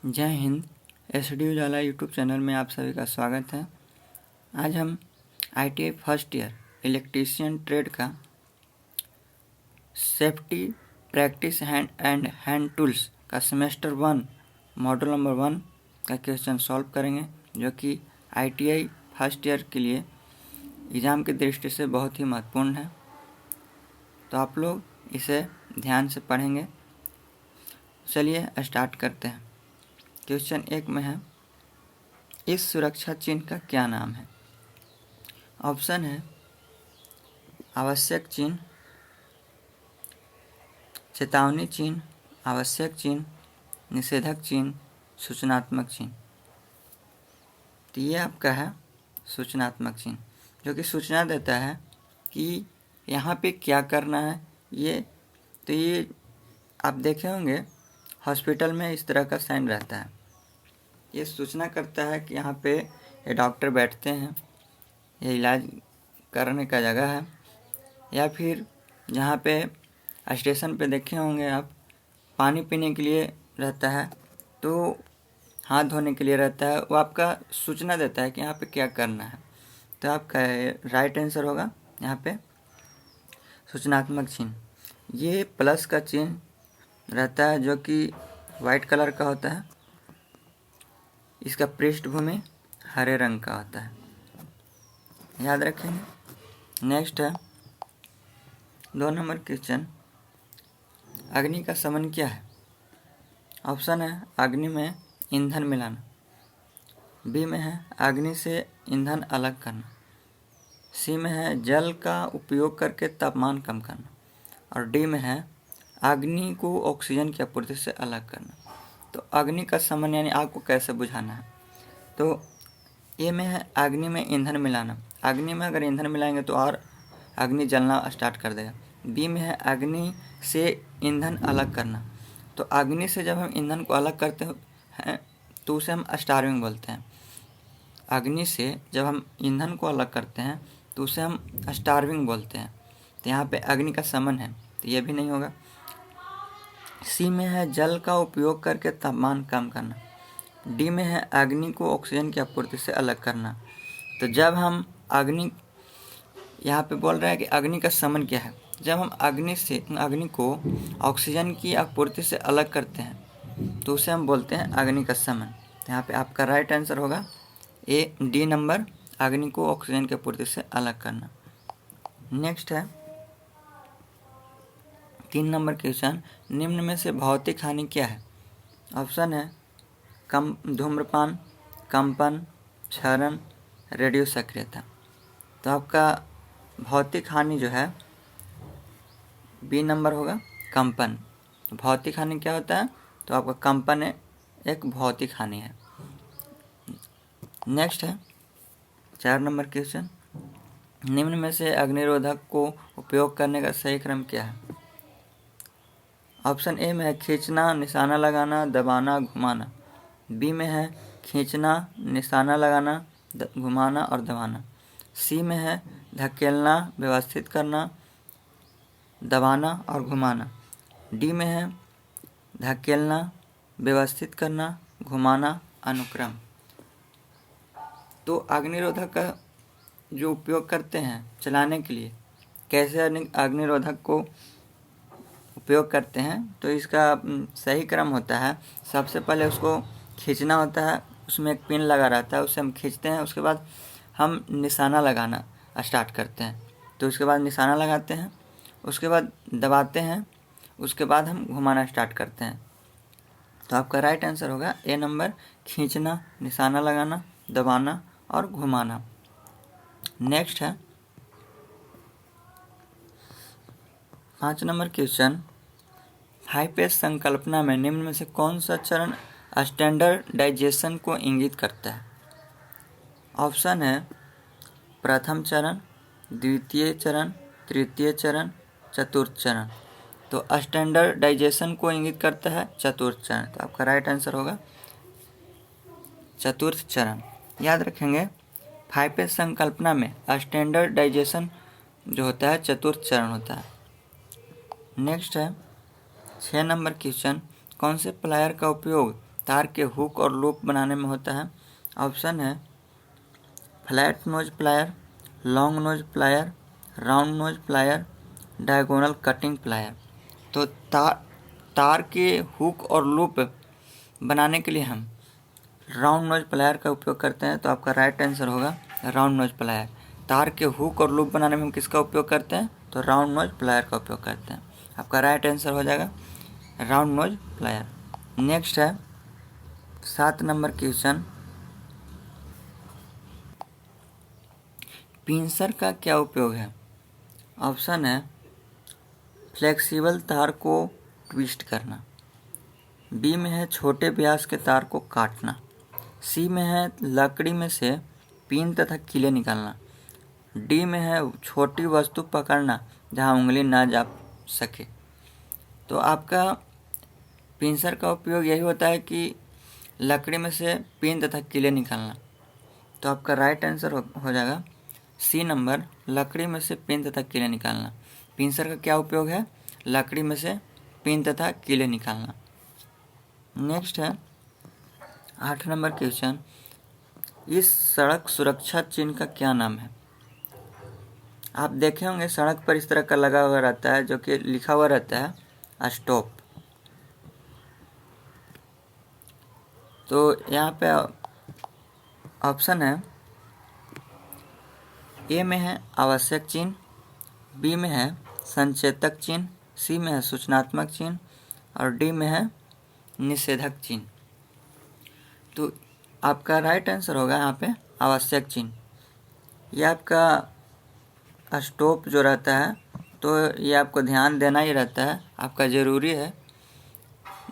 जय हिंद। एसडी उजाला YouTube channel में आप सभी का स्वागत है। आज हम ITI first year electrician trade का सेफ्टी प्रैक्टिस हैंड टूल्स का सेमेस्टर 1 मॉड्यूल नंबर 1 का क्वेश्चन सॉल्व करेंगे, जो कि आईटीआई फर्स्ट ईयर के लिए एग्ज़ाम की दृष्टि से बहुत ही महत्वपूर्ण है। तो आप लोग इसे ध्यान से पढ़ेंगे। चलिए स्टार्ट करते हैं। क्वेश्चन 1 में है, इस सुरक्षा चिन्ह का क्या नाम है? ऑप्शन है आवश्यक चिन्ह, चेतावनी चिन्ह, आवश्यक चिन्ह, निषेधक चिन्ह, सूचनात्मक चिन्ह। तो ये आपका है सूचनात्मक चिन्ह, जो कि सूचना देता है कि यहाँ पे क्या करना है। ये आप देखे होंगे हॉस्पिटल में इस तरह का साइन रहता है। ये सूचना करता है कि यहाँ पे ये डॉक्टर बैठते हैं, ये इलाज करने का जगह है। या फिर जहाँ पे स्टेशन पे देखे होंगे आप, पानी पीने के लिए रहता है, तो हाथ धोने के लिए रहता है। वो आपका सूचना देता है कि यहाँ पे क्या करना है। तो आपका राइट आंसर होगा यहाँ पे सूचनात्मक चिन्ह। ये प्लस का चिन्ह रहता है, जो कि वाइट कलर का होता है। इसका पृष्ठभूमि हरे रंग का होता है, याद रखेंगे। नेक्स्ट है 2 नंबर क्वेश्चन, अग्नि का समन क्या है? ऑप्शन है अग्नि में ईंधन मिलाना, बी में है अग्नि से ईंधन अलग करना, सी में है जल का उपयोग करके तापमान कम करना, और डी में है अग्नि को ऑक्सीजन की आपूर्ति से अलग करना। तो अग्नि का समन यानी आग को कैसे बुझाना है। तो ए में है अग्नि में ईंधन मिलाना, अग्नि में अगर ईंधन मिलाएंगे तो और अग्नि जलना स्टार्ट कर देगा। बी में है अग्नि से ईंधन अलग करना, तो अग्नि से जब हम ईंधन को अलग करते हैं तो उसे हम स्टार्विंग बोलते हैं। अग्नि से जब हम ईंधन को अलग करते हैं तो उसे हम स्टार्विंग बोलते हैं। तो यहाँ पे अग्नि का समन है, तो ये भी नहीं होगा। सी में है जल का उपयोग करके तापमान कम करना, डी में है अग्नि को ऑक्सीजन की आपूर्ति से अलग करना। तो जब हम अग्नि, यहाँ पे बोल रहा है कि अग्नि का समन क्या है। जब हम अग्नि को ऑक्सीजन की आपूर्ति से अलग करते हैं तो उसे हम बोलते हैं अग्नि का समन। तो यहाँ पे आपका राइट आंसर होगा ए, डी नंबर, अग्नि को ऑक्सीजन की आपूर्ति से अलग करना। नेक्स्ट है 3 नंबर क्वेश्चन, निम्न में से भौतिक हानि क्या है? ऑप्शन है धूम्रपान, कंपन, क्षरण, रेडियो सक्रियता। तो आपका भौतिक हानि जो है बी नंबर होगा, कंपन। भौतिक हानि क्या होता है? तो आपका कंपन एक भौतिक हानि है। नेक्स्ट है 4 नंबर क्वेश्चन, निम्न में से अग्निरोधक को उपयोग करने का सही क्रम क्या है? ऑप्शन ए में है खींचना, निशाना लगाना, दबाना, घुमाना, बी में है खींचना, निशाना लगाना, घुमाना और दबाना, सी में है धकेलना, व्यवस्थित करना, दबाना और घुमाना, डी में है धकेलना, व्यवस्थित करना, घुमाना, अनुक्रम। तो अग्निरोधक का जो उपयोग करते हैं चलाने के लिए, कैसे अग्निरोधक को उपयोग करते हैं, तो इसका सही क्रम होता है, सबसे पहले उसको खींचना होता है, उसमें एक पिन लगा रहता है, उसे हम खींचते हैं। उसके बाद हम निशाना लगाना स्टार्ट करते हैं, तो उसके बाद निशाना लगाते हैं, उसके बाद दबाते हैं, उसके बाद हम घुमाना स्टार्ट करते हैं। तो आपका राइट आंसर होगा ए नंबर, खींचना, निशाना लगाना, दबाना और घुमाना। नेक्स्ट है 5 नंबर क्वेश्चन, 5S संकल्पना में निम्न में से कौन सा चरण स्टैंडर्डाइजेशन को इंगित करता है? ऑप्शन है प्रथम चरण, द्वितीय चरण, तृतीय चरण, चतुर्थ चरण। तो स्टैंडर्डाइजेशन को इंगित करता है चतुर्थ चरण। तो आपका राइट आंसर होगा चतुर्थ चरण। याद रखेंगे 5S संकल्पना में स्टैंडर्डाइजेशन जो होता है चतुर्थ चरण होता है। नेक्स्ट है 6 नंबर क्वेश्चन, कौन से प्लायर का उपयोग तार के हुक और लूप बनाने में होता है? ऑप्शन है flat knows plier, long nose plier, round knows plier, diagonal cutting plier. तो तार के हुक और लूप बनाने के लिए हम राउंड नोज प्लायर का उपयोग करते हैं। तो आपका राइट आंसर होगा राउंड नोज प्लायर। तार के हुक और लूप बनाने में हम किसका उपयोग करते हैं? तो राउंड नोज प्लायर का उपयोग करते हैं। आपका राइट आंसर हो जाएगा राउंड नोज प्लायर। नेक्स्ट है 7 नंबर क्वेश्चन, पिंसर का क्या उपयोग है? ऑप्शन है फ्लेक्सिबल तार को ट्विस्ट करना, बी में है छोटे व्यास के तार को काटना, सी में है लकड़ी में से पिन तथा कीले निकालना, डी में है छोटी वस्तु पकड़ना जहां उंगली ना जा सके। तो आपका पिंसर का उपयोग यही होता है कि लकड़ी में से पिन तथा कीले निकालना। तो आपका राइट आंसर हो जाएगा सी नंबर, लकड़ी में से पिन तथा कीले निकालना। पिंसर का क्या उपयोग है? लकड़ी में से पिन तथा कीले निकालना। नेक्स्ट है 8 नंबर क्वेश्चन, इस सड़क सुरक्षा चिन्ह का क्या नाम है? आप देखे होंगे सड़क पर इस तरह का लगा हुआ रहता है जो कि लिखा हुआ रहता है स्टॉप। तो यहाँ पे ऑप्शन है ए में है आवश्यक चिन्ह, बी में है संचेतक चिन्ह, सी में है सूचनात्मक चिन्ह और डी में है निषेधक चिन्ह। तो आपका राइट आंसर होगा यहाँ पे आवश्यक चिन्ह। ये आपका स्टॉप जो रहता है तो ये आपको ध्यान देना ही रहता है, आपका ज़रूरी है,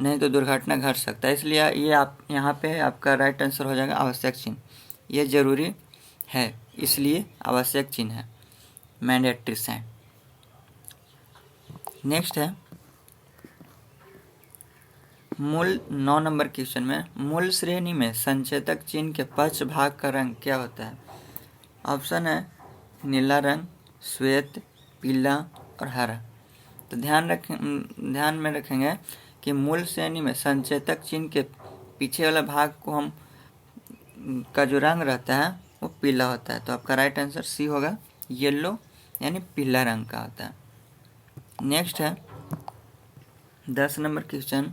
नहीं तो दुर्घटना घट सकता है। इसलिए ये आप यहाँ पे आपका राइट आंसर हो जाएगा आवश्यक चिन्ह। ये ज़रूरी है इसलिए आवश्यक चिन्ह है, मैंडेटरी साइन। नेक्स्ट है मूल 9 नंबर क्वेश्चन में, मूल श्रेणी में संचेतक चिन्ह के पक्ष भाग का रंग क्या होता है? ऑप्शन है नीला रंग, श्वेत, पीला और हरा। तो ध्यान में रखेंगे कि मूल श्रेणी में संचेतक चिन्ह के पीछे वाला भाग को हम का जो रंग रहता है वो पीला होता है। तो आपका राइट आंसर सी होगा, येलो यानी पीला रंग का होता है। नेक्स्ट है 10 नंबर क्वेश्चन,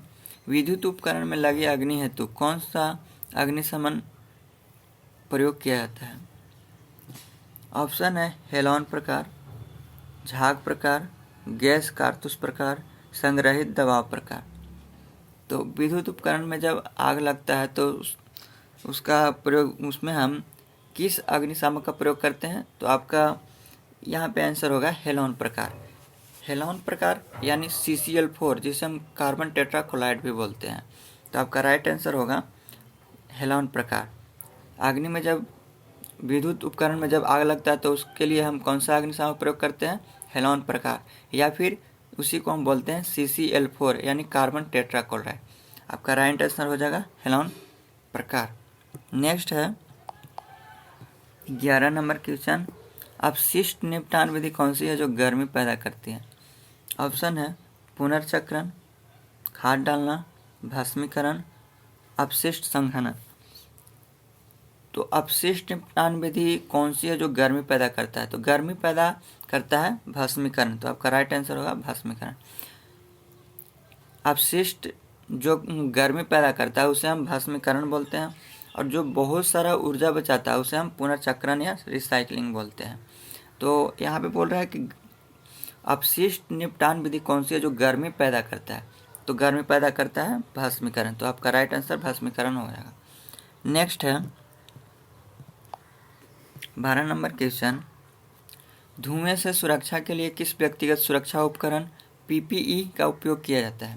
विद्युत उपकरण में लगी अग्नि हेतु कौन सा अग्निशमन प्रयोग किया जाता है? ऑप्शन है हेलोन प्रकार, झाग प्रकार, गैस कारतूस प्रकार, संग्रहित दबाव प्रकार। तो विद्युत उपकरण में जब आग लगता है तो उसका प्रयोग, उसमें हम किस अग्निशामक का प्रयोग करते हैं? तो आपका यहाँ पे आंसर होगा हेलोन प्रकार। हेलोन प्रकार यानी CCl4, जिसे हम कार्बन टेट्राक्लोराइड भी बोलते हैं। तो आपका राइट आंसर होगा हेलोन प्रकार। अग्नि में जब विद्युत उपकरण में जब आग लगता है तो उसके लिए हम कौन सा अग्निशामक प्रयोग करते हैं? हेलोन प्रकार, या फिर उसी को हम बोलते हैं CCl4 यानी कार्बन टेट्राक्लोराइड। आपका राइट आंसर हो जाएगा हेलोन प्रकार। नेक्स्ट है 11 नंबर क्वेश्चन, अपशिष्ट निपटान विधि कौन सी है जो गर्मी पैदा करती है? ऑप्शन है पुनर्चक्रण, खाद डालना, भस्मीकरण, अपशिष्ट संघनन। तो अपशिष्ट निपटान विधि कौन सी है जो गर्मी पैदा करता है? तो गर्मी पैदा करता है भस्मीकरण। तो आपका राइट आंसर होगा भस्मीकरण। अपशिष्ट जो गर्मी पैदा करता है उसे हम भस्मीकरण बोलते हैं, और जो बहुत सारा ऊर्जा बचाता है उसे हम पुनर्चक्रण या रिसाइकलिंग बोलते हैं। तो यहाँ पे बोल रहा है कि अपशिष्ट निपटान विधि कौन सी है जो गर्मी पैदा करता है? तो गर्मी पैदा करता है भस्मीकरण। तो आपका राइट आंसर भस्मीकरण हो जाएगा। नेक्स्ट है 12 नंबर क्वेश्चन, धुएं से सुरक्षा के लिए किस व्यक्तिगत सुरक्षा उपकरण PPE का उपयोग किया जाता है?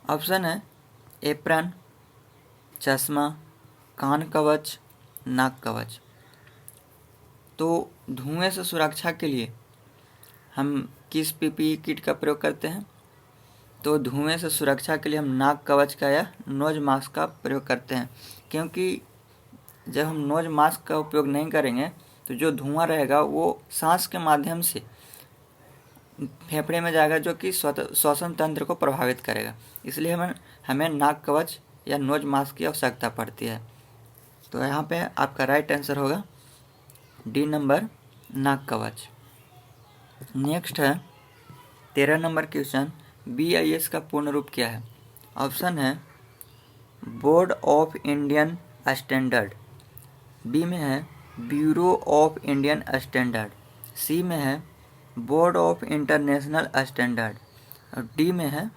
ऑप्शन है एप्रन, चश्मा, कान कवच, नाक कवच। तो धुएं से सुरक्षा के लिए हम किस PPE किट का प्रयोग करते हैं? तो धुएं से सुरक्षा के लिए हम नाक कवच का या नोज मास्क का प्रयोग करते हैं, क्योंकि जब हम नोज मास्क का उपयोग नहीं करेंगे तो जो धुआं रहेगा वो सांस के माध्यम से फेफड़े में जाएगा, जो कि श्वसन तंत्र को प्रभावित करेगा। इसलिए हमें नाक कवच या नोज मास्क की आवश्यकता पड़ती है। तो यहाँ पे आपका राइट आंसर होगा डी नंबर, नाक कवच। नेक्स्ट है 13 नंबर क्वेश्चन, BIS का पूर्ण रूप क्या है? ऑप्शन है board of Indian standard, B में है bureau of Indian standard, C में है बोर्ड ऑफ इंटरनेशनल स्टैंडर्ड और डी में है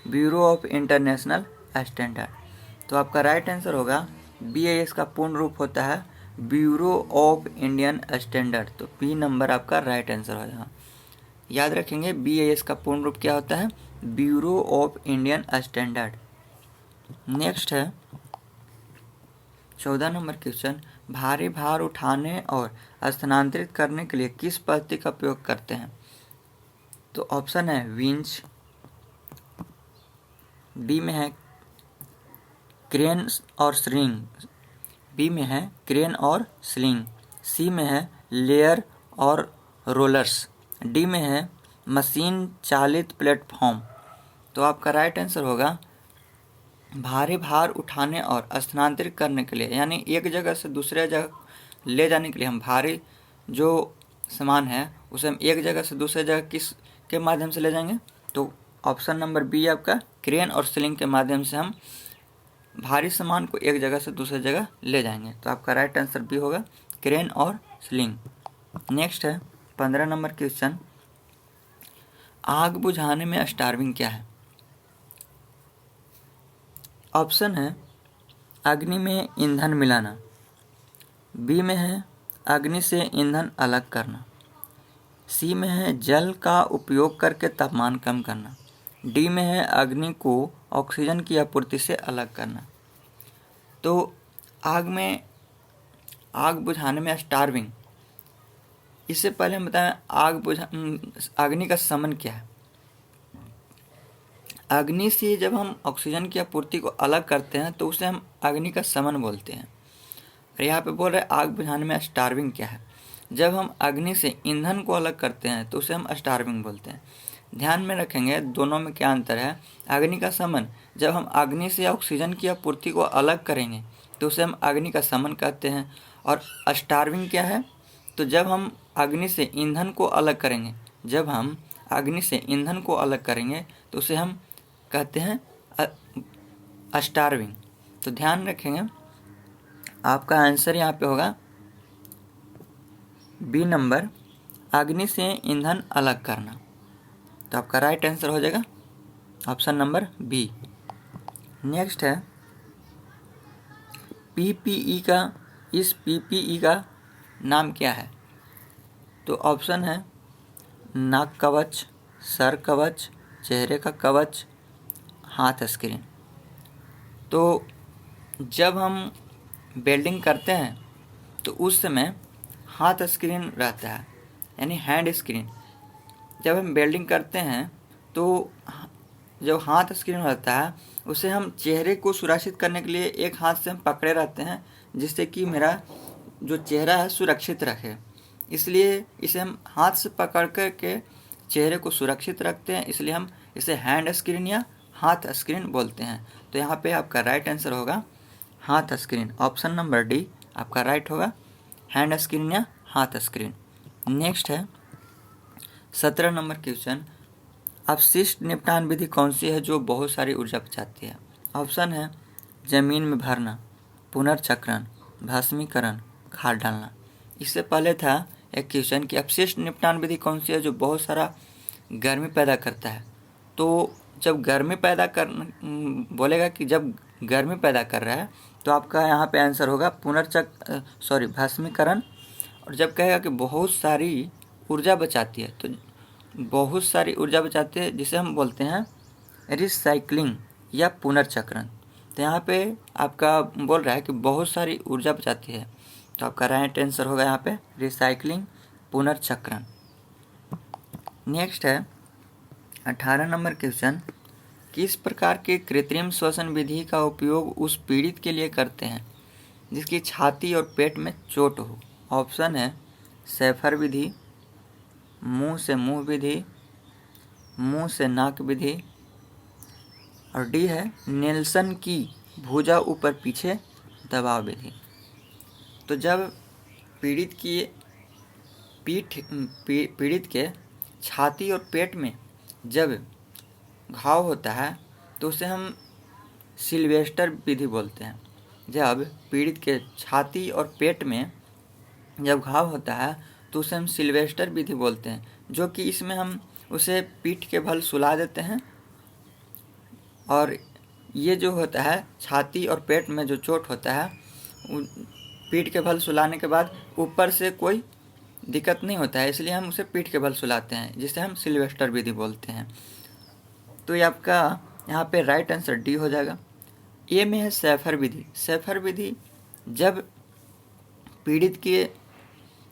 ब्यूरो ऑफ इंटरनेशनल स्टैंडर्ड। तो आपका राइट आंसर होगा BIS का पूर्ण रूप होता है ब्यूरो ऑफ इंडियन स्टैंडर्ड। तो बी नंबर आपका राइट आंसर हो जाएगा। याद रखेंगे BIS का पूर्ण रूप क्या होता है? Bureau of Indian standard. Next है 14 नंबर क्वेश्चन, भारी भार उठाने और स्थानांतरित करने के लिए किस पद्धति का उपयोग करते हैं? तो ऑप्शन है विंच, डी में है क्रेन और स्लिंग, बी में है क्रेन और स्लिंग, सी में है लेयर और रोलर्स, डी में है मशीन चालित प्लेटफॉर्म। तो आपका राइट आंसर होगा भारी भार उठाने और स्थानांतरित करने के लिए, यानी एक जगह से दूसरे जगह ले जाने के लिए हम भारी जो सामान है उसे हम एक जगह से दूसरे जगह किस के माध्यम से ले जाएंगे? तो ऑप्शन नंबर बी आपका क्रेन और स्लिंग के माध्यम से हम भारी सामान को एक जगह से दूसरे जगह ले जाएंगे। तो आपका राइट आंसर बी होगा क्रेन और स्लिंग। नेक्स्ट है 15 नंबर क्वेश्चन, आग बुझाने में स्टार्विंग क्या है? ऑप्शन है अग्नि में ईंधन मिलाना, बी में है अग्नि से ईंधन अलग करना, सी में है जल का उपयोग करके तापमान कम करना, डी में है अग्नि को ऑक्सीजन की आपूर्ति से अलग करना। तो आग बुझाने में स्टार्विंग, इससे पहले हम बताएं अग्नि का समन क्या है। अग्नि से जब हम ऑक्सीजन की आपूर्ति को अलग करते हैं तो उसे हम अग्नि का समन बोलते हैं। और यहाँ पे बोल रहे हैं आग बुझाने में स्टार्विंग क्या है? जब हम अग्नि से ईंधन को अलग करते हैं तो उसे हम स्टार्विंग बोलते हैं। ध्यान में रखेंगे दोनों में क्या अंतर है। अग्नि का समन, जब हम अग्नि से ऑक्सीजन की आपूर्ति को अलग करेंगे तो उसे हम अग्नि का समन कहते हैं। और स्टार्विंग क्या है? तो जब हम अग्नि से ईंधन को अलग करेंगे, जब हम अग्नि से ईंधन को अलग करेंगे तो उसे हम कहते हैं स्टार्विंग। तो ध्यान रखेंगे आपका आंसर यहाँ पे होगा बी नंबर, अग्नि से ईंधन अलग करना। तो आपका राइट आंसर हो जाएगा ऑप्शन नंबर बी। नेक्स्ट है PPE का, इस PPE का नाम क्या है? तो ऑप्शन है नाक कवच, सर कवच, चेहरे का कवच, हाथ स्क्रीन। तो जब हम वेल्डिंग करते हैं तो उस समय हाथ स्क्रीन रहता है, यानी हैंड स्क्रीन। जब हम वेल्डिंग करते हैं तो जो हाथ स्क्रीन रहता है उसे हम चेहरे को सुरक्षित करने के लिए एक हाथ से हम पकड़े रहते हैं, जिससे कि मेरा जो चेहरा है सुरक्षित रखे। इसलिए इसे हम हाथ से पकड़ कर के चेहरे को सुरक्षित रखते हैं, इसलिए हम इसे हैंड स्क्रीन या हाथ स्क्रीन बोलते हैं। तो यहाँ पे आपका राइट आंसर होगा हाथ स्क्रीन। ऑप्शन नंबर डी आपका राइट होगा, हैंड स्क्रीन या हाथ स्क्रीन। नेक्स्ट है 17 नंबर क्वेश्चन, अपशिष्ट निपटान विधि कौन सी है जो बहुत सारी ऊर्जा बचाती है? ऑप्शन है जमीन में भरना, पुनर्चक्रण, भस्मीकरण, खाद डालना। इससे पहले था एक क्वेश्चन कि अपशिष्ट निपटान विधि कौन सी है जो बहुत सारा गर्मी पैदा करता है। तो जब गर्मी पैदा कर बोलेगा कि जब गर्मी पैदा कर रहा है तो आपका यहाँ पे आंसर होगा भस्मीकरण। और जब कहेगा कि बहुत सारी ऊर्जा बचाती है, तो बहुत सारी ऊर्जा बचाती है जिसे हम बोलते हैं रिसाइकलिंग या पुनर्चक्रण। तो यहाँ पे आपका बोल रहा है कि बहुत सारी ऊर्जा बचाती है, तो आपका राइट आंसर होगा यहाँ पे रिसाइकलिंग, पुनर्चक्रण। नेक्स्ट है 18 नंबर क्वेश्चन, किस प्रकार के कृत्रिम श्वसन विधि का उपयोग उस पीड़ित के लिए करते हैं जिसकी छाती और पेट में चोट हो? ऑप्शन है सेफर विधि, मुंह से मुंह विधि, मुंह से नाक विधि। और डी है नेल्सन की भुजा ऊपर पीछे दबाव विधि। तो जब पीड़ित के छाती और पेट में जब घाव होता है तो उसे हम सिल्वेस्टर विधि बोलते हैं। जब पीड़ित के छाती और पेट में जब घाव होता है तो उसे हम सिल्वेस्टर विधि बोलते हैं, जो कि इसमें हम उसे पीठ के बल सुला देते हैं। और ये जो होता है छाती और पेट में जो चोट होता है, पीठ के बल सुलाने के बाद ऊपर से कोई दिक्कत नहीं होता है, इसलिए हम उसे पीठ के बल सुलाते हैं, जिसे हम सिल्वेस्टर विधि बोलते हैं। तो ये आपका यहाँ पे राइट आंसर डी हो जाएगा। ए में है सैफर विधि। सैफर विधि जब पीड़ित के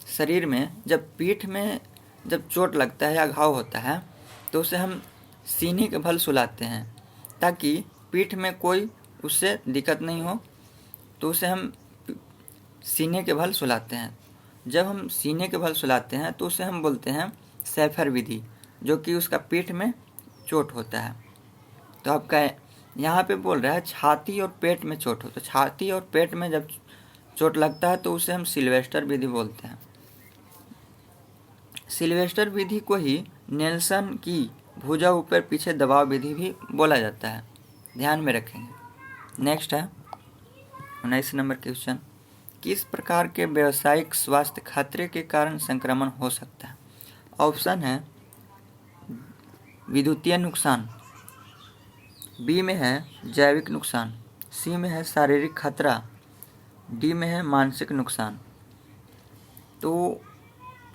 शरीर में जब पीठ में जब चोट लगता है या घाव होता है तो उसे हम सीने के बल सुलाते हैं, ताकि पीठ में कोई उससे दिक्कत नहीं हो, तो उसे हम सीने के बल सुलाते हैं। जब हम सीने के बल सुलाते हैं तो उसे हम बोलते हैं सैफर विधि, जो कि उसका पीठ में चोट होता है। तो आपका यहाँ पे बोल रहा है छाती और पेट में चोट हो, तो छाती और पेट में जब चोट लगता है तो उसे हम सिल्वेस्टर विधि बोलते हैं। सिल्वेस्टर विधि को ही नेल्सन की भुजा ऊपर पीछे दबाव विधि भी बोला जाता है, ध्यान में रखेंगे। नेक्स्ट है 19 नंबर क्वेश्चन। किस प्रकार के व्यावसायिक स्वास्थ्य खतरे के कारण संक्रमण हो सकता है? ऑप्शन है विद्युतीय नुकसान, बी में है जैविक नुकसान, सी में है शारीरिक खतरा, डी में है मानसिक नुकसान। तो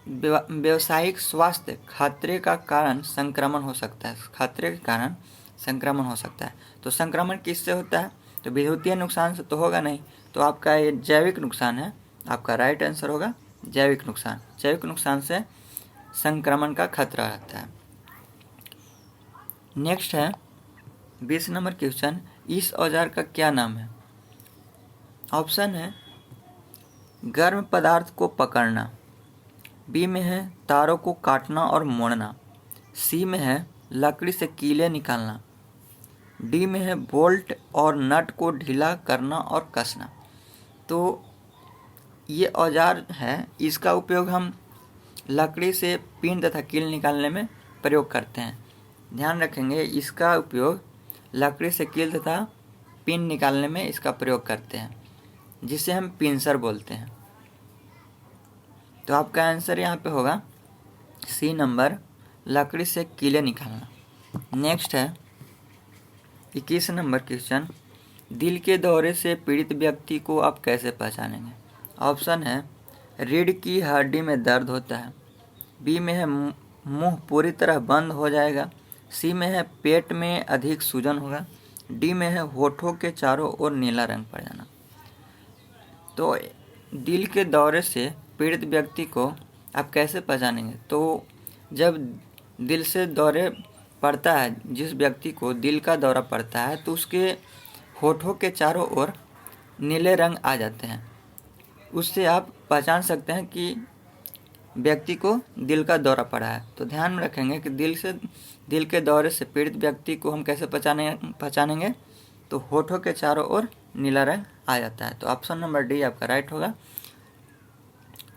व्यावसायिक स्वास्थ्य खतरे का कारण संक्रमण हो सकता है, खतरे के कारण संक्रमण हो सकता है। तो संक्रमण किससे होता है? तो विद्युतीय नुकसान से तो होगा नहीं, तो आपका ये जैविक नुकसान है, आपका राइट आंसर होगा जैविक नुकसान। जैविक नुकसान से संक्रमण का खतरा रहता है। नेक्स्ट है 20 नंबर क्वेश्चन। इस औजार का क्या नाम है? ऑप्शन है गर्म पदार्थ को पकड़ना, बी में है तारों को काटना और मोड़ना, सी में है लकड़ी से कीले निकालना, डी में है बोल्ट और नट को ढीला करना और कसना। तो ये औजार है, इसका उपयोग हम लकड़ी से पिन तथा कील निकालने में प्रयोग करते हैं। ध्यान रखेंगे, इसका उपयोग लकड़ी से कील तथा पिन निकालने में इसका प्रयोग करते हैं, जिसे हम पिंसर बोलते हैं। तो आपका आंसर यहाँ पे होगा सी नंबर, लकड़ी से कीले निकालना। नेक्स्ट है 21 नंबर क्वेश्चन। दिल के दौरे से पीड़ित व्यक्ति को आप कैसे पहचानेंगे? ऑप्शन है रीढ़ की हड्डी में दर्द होता है, बी में है मुंह पूरी तरह बंद हो जाएगा, सी में है पेट में अधिक सूजन होगा, डी में है होठों के चारों ओर नीला रंग पड़ जाना। तो दिल के दौरे से पीड़ित व्यक्ति को आप कैसे पहचानेंगे? तो जब दिल से दौरे पड़ता है, जिस व्यक्ति को दिल का दौरा पड़ता है, तो उसके होठों के चारों ओर नीले रंग आ जाते हैं। उससे आप पहचान सकते हैं कि व्यक्ति को दिल का दौरा पड़ा है। तो ध्यान में रखेंगे कि दिल के दौरे से पीड़ित व्यक्ति को हम कैसे पहचानेंगे? तो होठों के चारों ओर नीला रंग आ जाता है। तो ऑप्शन नंबर डी आपका राइट होगा,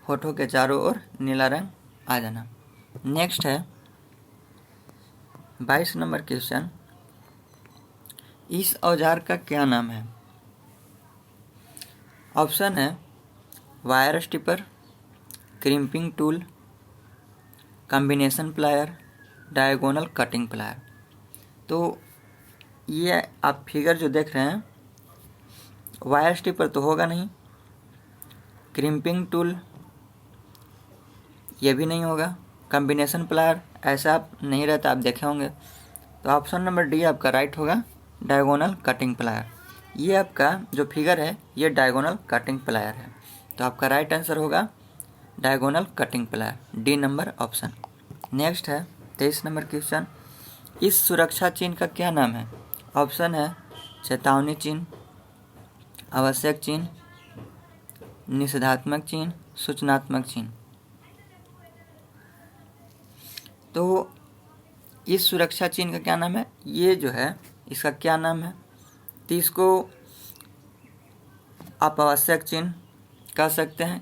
होठों के चारों ओर नीला रंग आ जाना। नेक्स्ट है 22 नंबर क्वेश्चन। इस औजार का क्या नाम है? ऑप्शन है wire stripper, crimping tool, combination plier, diagonal cutting plier. तो ये आप फिगर जो देख रहे हैं, वायर स्टिपर तो होगा नहीं, क्रिम्पिंग टूल ये भी नहीं होगा, कॉम्बिनेशन प्लायर ऐसा आप नहीं रहता, आप देखे होंगे। तो ऑप्शन नंबर डी आपका राइट होगा, डायगोनल कटिंग प्लायर। ये आपका जो फिगर है ये डायगोनल कटिंग प्लायर है। तो आपका राइट आंसर होगा diagonal cutting plier, D number option. Next है 23 नंबर क्वेश्चन। इस सुरक्षा चिन्ह का क्या नाम है? ऑप्शन है चेतावनी चिन्ह, आवश्यक चिन्ह, निषेधात्मक चिन्ह, सूचनात्मक चिन्ह। तो इस सुरक्षा चिन्ह का क्या नाम है, ये जो है इसका क्या नाम है, तो इसको आप आवश्यक चिन्ह कह सकते हैं।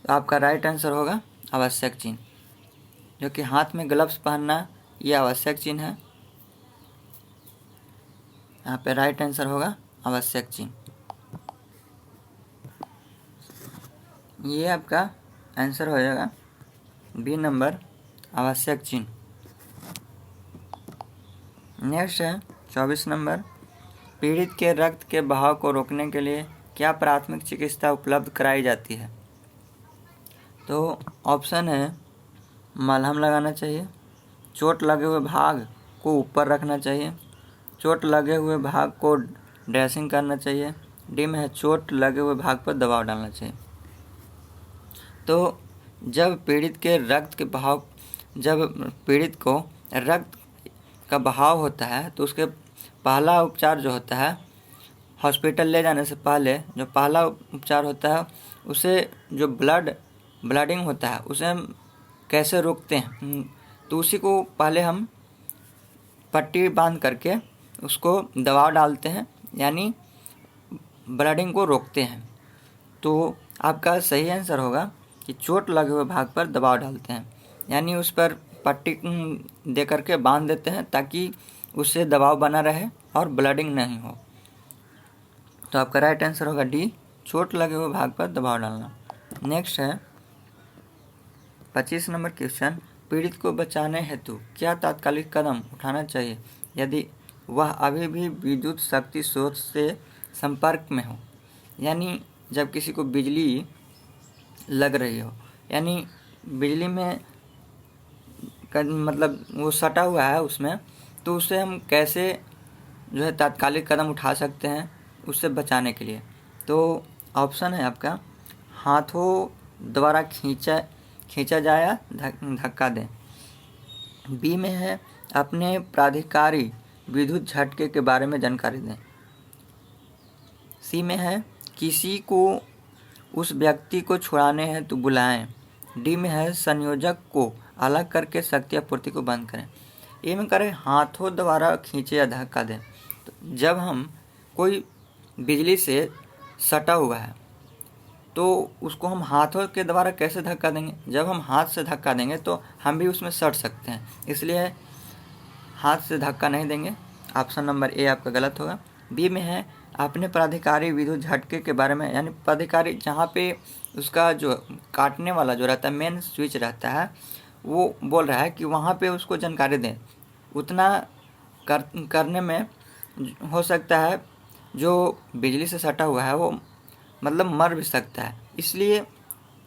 तो आपका राइट आंसर होगा आवश्यक चिन्ह, जो कि हाथ में ग्लव्स पहनना ये आवश्यक चिन्ह है। यहाँ पे राइट आंसर होगा आवश्यक चिन्ह, ये आपका आंसर हो जाएगा बी नंबर आवश्यक चिन्ह। नेक्स्ट है 24 नंबर, पीड़ित के रक्त के बहाव को रोकने के लिए क्या प्राथमिक चिकित्सा उपलब्ध कराई जाती है। तो ऑप्शन है मलहम लगाना चाहिए, चोट लगे हुए भाग को ऊपर रखना चाहिए, चोट लगे हुए भाग को ड्रेसिंग करना चाहिए, डी में है चोट लगे हुए भाग पर दबाव डालना चाहिए। तो जब पीड़ित को रक्त का बहाव होता है तो उसके पहला उपचार जो होता है, हॉस्पिटल ले जाने से पहले जो पहला उपचार होता है, उसे जो ब्लडिंग होता है उसे हम कैसे रोकते हैं, तो उसी को पहले हम पट्टी बांध करके उसको दबाव डालते हैं, यानी ब्लडिंग को रोकते हैं। तो आपका सही आंसर होगा कि चोट लगे हुए भाग पर दबाव डालते हैं, यानी उस पर पट्टी दे करके बांध देते हैं ताकि उससे दबाव बना रहे और ब्लडिंग नहीं हो। तो आपका राइट आंसर होगा डी, चोट लगे हुए भाग पर दबाव डालना। नेक्स्ट है 25 नंबर क्वेश्चन, पीड़ित को बचाने हेतु क्या तात्कालिक कदम उठाना चाहिए यदि वह अभी भी विद्युत शक्ति स्रोत से संपर्क में हो। यानी जब किसी को बिजली लग रही हो, यानी बिजली में मतलब वो सटा हुआ है उसमें, तो उससे हम कैसे जो है तात्कालिक कदम उठा सकते हैं उससे बचाने के लिए। तो ऑप्शन है आपका हाथों द्वारा खींचा जाए या धक्का दें, बी में है अपने प्राधिकारी विद्युत झटके के बारे में जानकारी दें, सी में है किसी को उस व्यक्ति को छुड़ाने हेतु बुलाएं, डी में है संयोजक को अलग करके शक्ति आपूर्ति को बंद करें। ए में करें हाथों द्वारा खींचे या धक्का दें। तो जब हम कोई बिजली से सटा हुआ है तो उसको हम हाथों के द्वारा कैसे धक्का देंगे, जब हम हाथ से धक्का देंगे तो हम भी उसमें सट सकते हैं, इसलिए हाथ से धक्का नहीं देंगे। ऑप्शन नंबर ए आपका गलत होगा। बी में है अपने प्राधिकारी विद्युत झटके के बारे में, यानी प्राधिकारी जहाँ पे उसका जो काटने वाला जो रहता है मेन स्विच रहता है, वो बोल रहा है कि वहाँ पे उसको जानकारी दें। उतना करने में हो सकता है जो बिजली से सटा हुआ है वो मतलब मर भी सकता है, इसलिए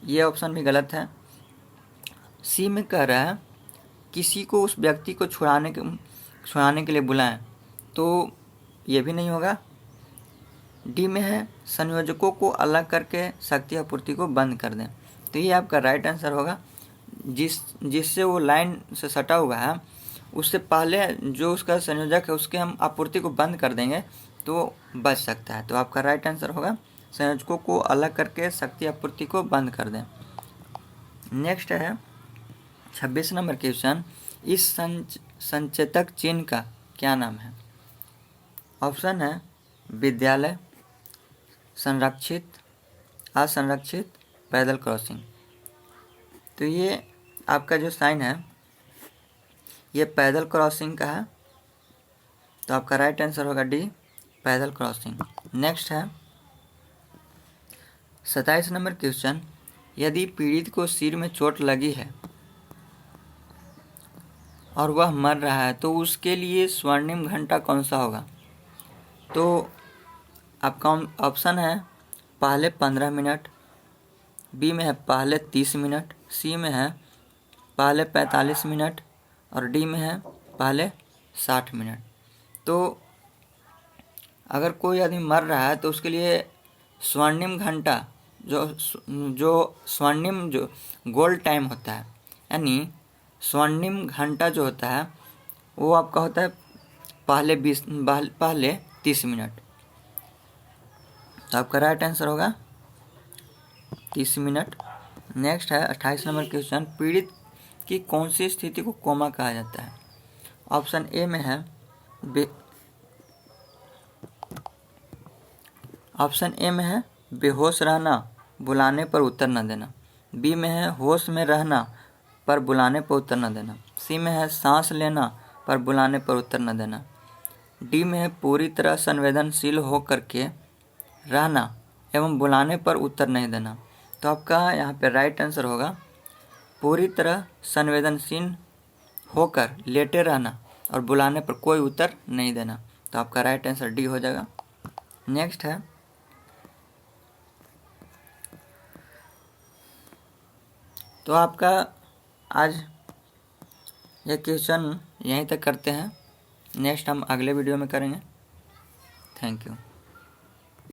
ये ऑप्शन भी गलत है। सी में कह रहा है किसी को उस व्यक्ति को छुड़ाने के लिए बुलाएं, तो ये भी नहीं होगा। डी में है संयोजकों को अलग करके शक्ति आपूर्ति को बंद कर दें, तो ये आपका राइट आंसर होगा। जिससे वो लाइन से सटा हुआ है उससे पहले जो उसका संयोजक है उसके हम आपूर्ति को बंद कर देंगे तो बच सकता है। तो आपका राइट आंसर होगा संयोजकों को अलग करके शक्ति आपूर्ति को बंद कर दें। नेक्स्ट है 26 नंबर क्वेश्चन, इस संचेतक चिन्ह का क्या नाम है। ऑप्शन है विद्यालय, संरक्षित, असंरक्षित, पैदल क्रॉसिंग। तो ये आपका जो साइन है ये पैदल क्रॉसिंग का है, तो आपका राइट आंसर होगा डी, पैदल क्रॉसिंग। नेक्स्ट है 27 नंबर क्वेश्चन, यदि पीड़ित को सिर में चोट लगी है और वह मर रहा है तो उसके लिए स्वर्णिम घंटा कौन सा होगा। तो आपका ऑप्शन है पहले 15 मिनट, बी में है पहले 30 मिनट, सी में है पहले 45 मिनट और डी में है पहले 60 मिनट। तो अगर कोई आदमी मर रहा है तो उसके लिए स्वर्णिम घंटा जो स्वर्णिम जो गोल्ड टाइम होता है, यानी स्वर्णिम घंटा जो होता है वो आपका होता है पहले 30 मिनट। तो आपका राइट आंसर होगा 30 मिनट। नेक्स्ट है 28 नंबर क्वेश्चन, पीड़ित कि कौन सी स्थिति को कोमा कहा जाता है। ऑप्शन ए में है बेहोश रहना, बुलाने पर उत्तर न देना। बी में है होश में रहना पर बुलाने पर उत्तर न देना। सी में है सांस लेना पर बुलाने पर उत्तर न देना। डी में है पूरी तरह संवेदनशील हो करके रहना एवं बुलाने पर उत्तर नहीं देना। तो आपका यहाँ पे राइट आंसर होगा पूरी तरह संवेदनशील होकर लेटे रहना और बुलाने पर कोई उत्तर नहीं देना। तो आपका राइट आंसर डी हो जाएगा। नेक्स्ट है तो आपका आज यह क्वेश्चन यहीं तक करते हैं। नेक्स्ट हम अगले वीडियो में करेंगे। Thank you.